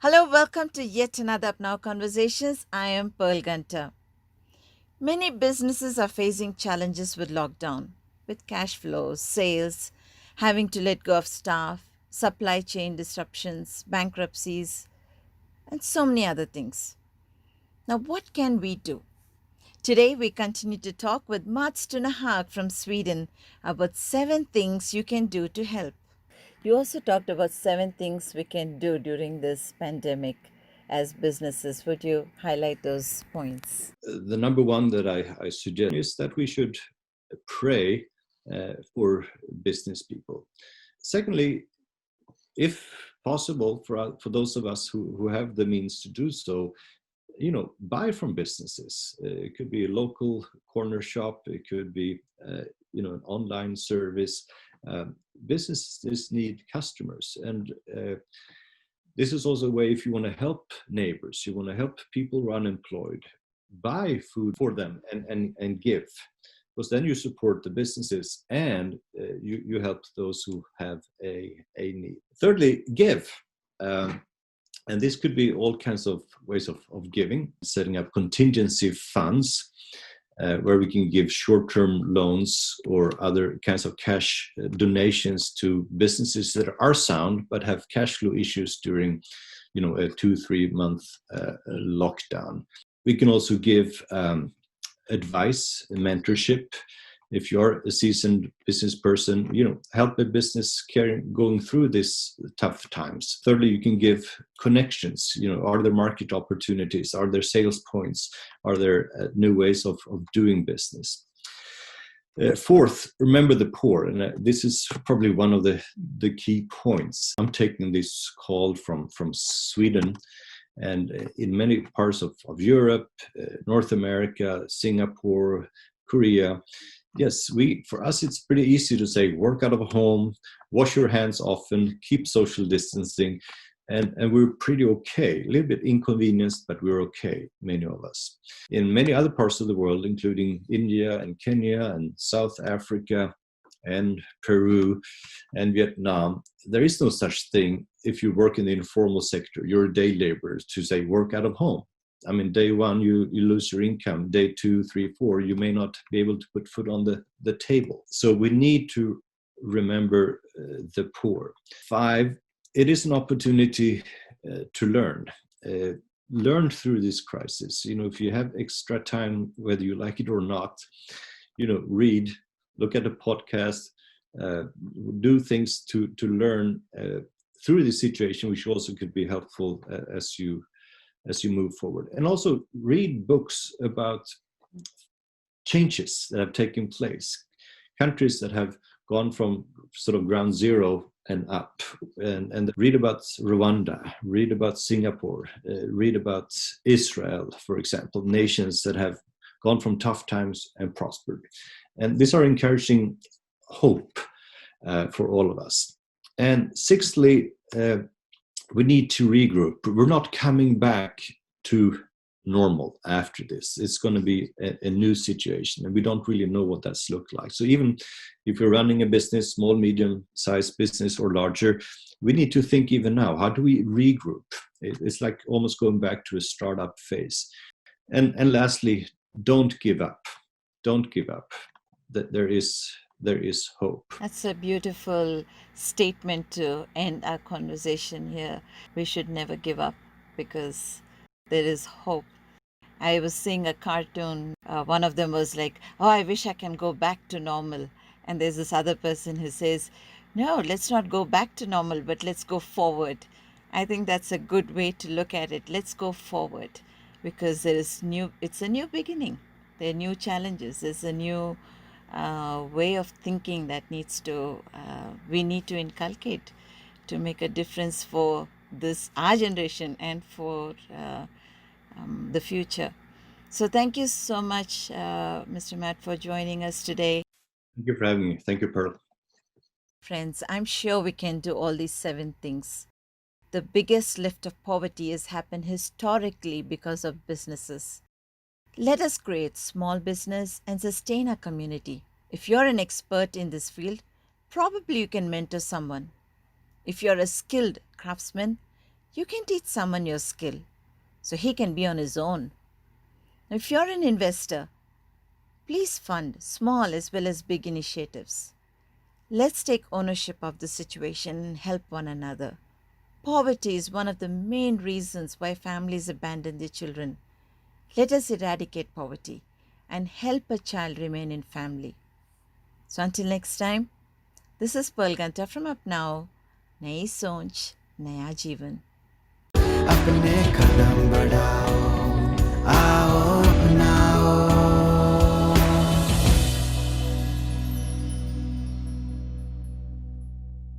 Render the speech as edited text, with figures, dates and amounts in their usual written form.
Hello, welcome to yet another Apnao Conversations. I am Ganta. Many businesses are facing challenges with lockdown, with cash flows, sales, having to let go of staff, supply chain disruptions, bankruptcies, and so many other things. Now, what can we do? Today, we continue to talk with MATS TUNEHAG from Sweden about 7 things you can do to help. You also talked about 7 things we can do during this pandemic as businesses. Would you highlight those points? The number one that I suggest is that we should pray for business people. Secondly, if possible, for those of us who have the means to do so, buy from businesses. It could be a local corner shop. It could be, an online service. Businesses need customers, and this is also a way, if you want to help neighbors, you want to help people who are unemployed, buy food for them and give, because then you support the businesses and you help those who have a need. Thirdly, give. And this could be all kinds of ways of giving, setting up contingency funds where we can give short-term loans or other kinds of cash donations to businesses that are sound but have cash flow issues during, a 2-3 month lockdown. We can also give advice, mentorship. If you're a seasoned business person, help a business going through these tough times. Thirdly, you can give connections. Are there market opportunities? Are there sales points? Are there new ways of doing business? Fourth, remember the poor. And this is probably one of the key points. I'm taking this call from Sweden. And in many parts of Europe, North America, Singapore, Korea, yes, for us, it's pretty easy to say, work out of home, wash your hands often, keep social distancing, and we're pretty okay. A little bit inconvenienced, but we're okay, many of us. In many other parts of the world, including India and Kenya and South Africa and Peru and Vietnam, there is no such thing if you work in the informal sector, you're a day laborer, to say work out of home. I mean, day one, you lose your income. Day 2, 3, 4, you may not be able to put food on the table. So we need to remember the poor. 5, it is an opportunity to learn. Learn through this crisis. If you have extra time, whether you like it or not, read, look at a podcast, do things to learn through the situation, which also could be helpful as you move forward. And also read books about changes that have taken place, countries that have gone from sort of ground zero and up, and read about Rwanda, read about Singapore, read about Israel, for example, nations that have gone from tough times and prospered. And these are encouraging hope for all of us. And sixthly, we need to regroup. We're not coming back to normal after this. It's going to be a new situation, and we don't really know what that's looked like. So even if you're running a business, small, medium-sized business or larger, we need to think even now, how do we regroup? It's like almost going back to a startup phase. And lastly, don't give up. Don't give up. That there is hope. That's a beautiful statement to end our conversation here. We should never give up because there is hope. I was seeing a cartoon. One of them was like, "Oh, I wish I can go back to normal." And there's this other person who says, "No, let's not go back to normal, but let's go forward." I think that's a good way to look at it. Let's go forward because it's a new beginning. There are new challenges. There's a new way of thinking that we need to inculcate to make a difference for our generation and for the future. So thank you so much, Mr. Matt, for joining us today. Thank you for having me. Thank you, Pearl. Friends, I'm sure we can do all these 7 things. The biggest lift of poverty has happened historically because of businesses. Let us create small business and sustain our community. If you're an expert in this field, probably you can mentor someone. If you're a skilled craftsman, You can teach someone your skill so he can be on his own. If you're an investor, please fund small as well as big initiatives. Let's take ownership of the situation and help one another. Poverty is one of the main reasons why families abandon their children. Let us eradicate poverty and help a child remain in family. So until next time, this is Ganta from Apnao. nayeesochnayajeevan. अपने कदम बढ़ाओ आओ अपना